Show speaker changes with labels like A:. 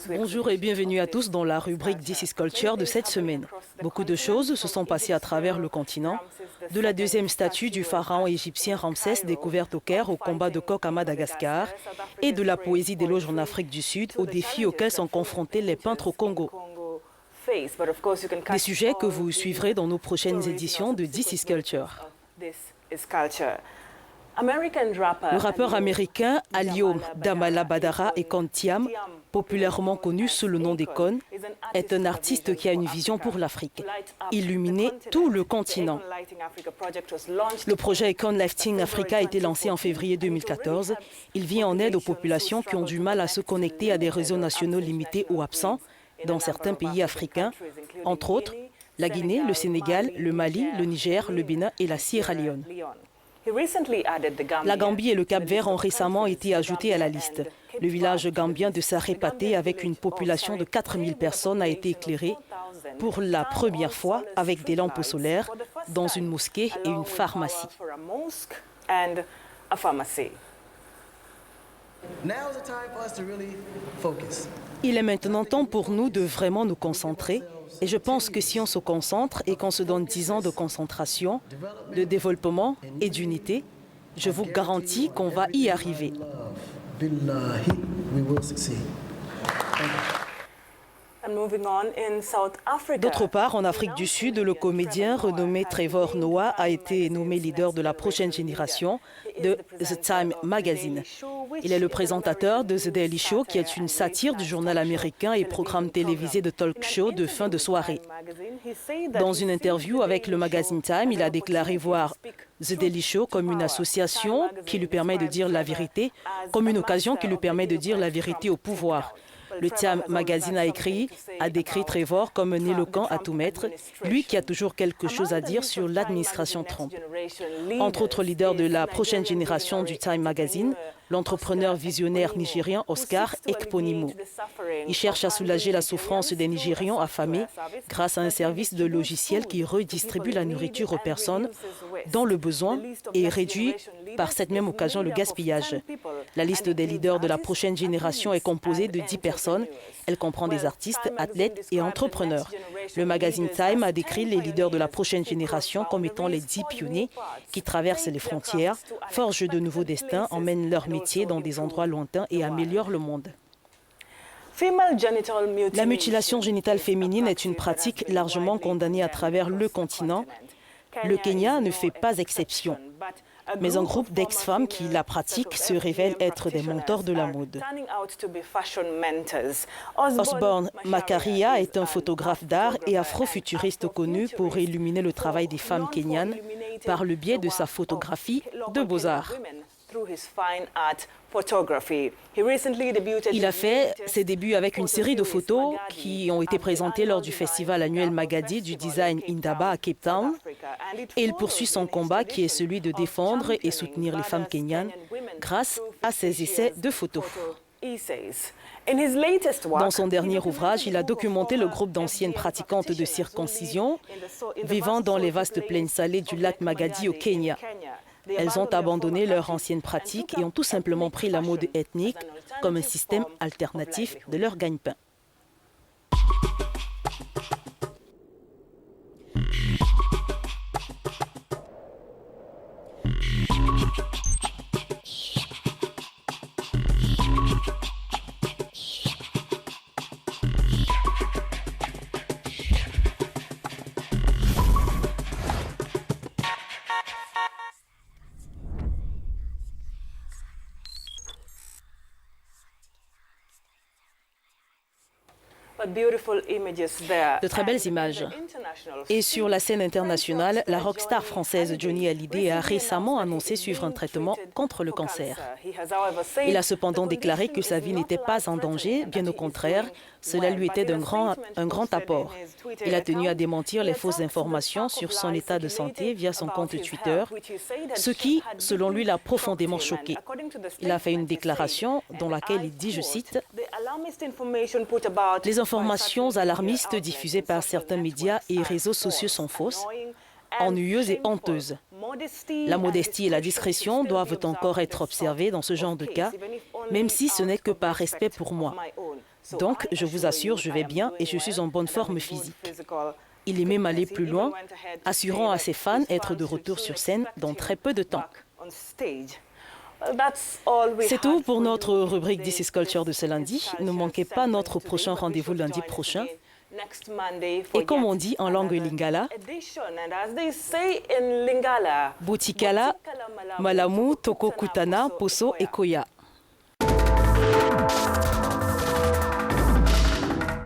A: Bonjour et bienvenue à tous dans la rubrique This is Culture de cette semaine. Beaucoup de choses se sont passées à travers le continent, de la deuxième statue du pharaon égyptien Ramsès découverte au Caire au combat de coq à Madagascar et de la poésie d'éloge en Afrique du Sud aux défis auxquels sont confrontés les peintres au Congo. Des sujets que vous suivrez dans nos prochaines éditions de This is Culture. Le rappeur américain Alio Damala Badara Ekontiam, populairement connu sous le nom d'Ekon, est un artiste qui a une vision pour l'Afrique, illuminer tout le continent. Le projet Ekon Lifting Africa a été lancé en février 2014. Il vient en aide aux populations qui ont du mal à se connecter à des réseaux nationaux limités ou absents dans certains pays africains, entre autres la Guinée, le Sénégal, le Mali, le Niger, le Bénin et la Sierra Leone. La Gambie et le Cap-Vert ont récemment été ajoutés à la liste. Le village gambien de Saré-Paté, avec une population de 4000 personnes, a été éclairé pour la première fois avec des lampes solaires dans une mosquée et une pharmacie. Il est maintenant temps pour nous de vraiment nous concentrer. Et je pense que si on se concentre et qu'on se donne 10 ans de concentration, de développement et d'unité, je vous garantis qu'on va y arriver. D'autre part, en Afrique du Sud, le comédien renommé Trevor Noah a été nommé leader de la prochaine génération de The Time Magazine. Il est le présentateur de The Daily Show, qui est une satire du journal américain et programme télévisé de talk show de fin de soirée. Dans une interview avec le magazine Time, il a déclaré voir The Daily Show comme une association qui lui permet de dire la vérité, comme une occasion qui lui permet de dire la vérité au pouvoir. Le Time Magazine a décrit Trevor comme un éloquent à tout mettre, lui qui a toujours quelque chose à dire sur l'administration Trump. Entre autres leaders de la prochaine génération du Time Magazine, l'entrepreneur visionnaire nigérien Oscar Ekponimo. Il cherche à soulager la souffrance des Nigérians affamés grâce à un service de logiciel qui redistribue la nourriture aux personnes dans le besoin et réduit par cette même occasion le gaspillage. La liste des leaders de la prochaine génération est composée de 10 personnes. Elle comprend des artistes, athlètes et entrepreneurs. Le magazine Time a décrit les leaders de la prochaine génération comme étant les 10 pionniers qui traversent les frontières, forgent de nouveaux destins, emmènent leur métier dans des endroits lointains et améliorent le monde. La mutilation génitale féminine est une pratique largement condamnée à travers le continent. Le Kenya ne fait pas exception. Mais un groupe d'ex-femmes qui la pratiquent se révèle être des mentors de la mode. Osborne Makaria est un photographe d'art et afrofuturiste connu pour illuminer le travail des femmes kenyanes par le biais de sa photographie de beaux-arts. Il a fait ses débuts avec une série de photos qui ont été présentées lors du festival annuel Magadi du design Indaba à Cape Town. Et il poursuit son combat qui est celui de défendre et soutenir les femmes kenyanes grâce à ses essais de photos. Dans son dernier ouvrage, il a documenté le groupe d'anciennes pratiquantes de circoncision vivant dans les vastes plaines salées du lac Magadi au Kenya. Elles ont abandonné leur ancienne pratique et ont tout simplement pris la mode ethnique comme un système alternatif de leur gagne-pain. De très belles images. Et sur la scène internationale, la rockstar française Johnny Hallyday a récemment annoncé suivre un traitement contre le cancer. Il a cependant déclaré que sa vie n'était pas en danger, bien au contraire, cela lui était un grand apport. Il a tenu à démentir les fausses informations sur son état de santé via son compte Twitter, ce qui, selon lui, l'a profondément choqué. Il a fait une déclaration dans laquelle il dit, je cite, « Les informations alarmistes diffusées par certains médias et réseaux sociaux sont fausses, ennuyeuses et honteuses. La modestie et la discrétion doivent encore être observées dans ce genre de cas, même si ce n'est que par respect pour moi. Donc, je vous assure, je vais bien et je suis en bonne forme physique. Il est même allé plus loin, assurant à ses fans être de retour sur scène dans très peu de temps. C'est tout pour notre rubrique This is Culture de ce lundi. Ne manquez pas notre prochain rendez-vous lundi prochain. Et comme on dit en langue lingala, Butikala, Malamu, Toko Kutana, Poso et Koya.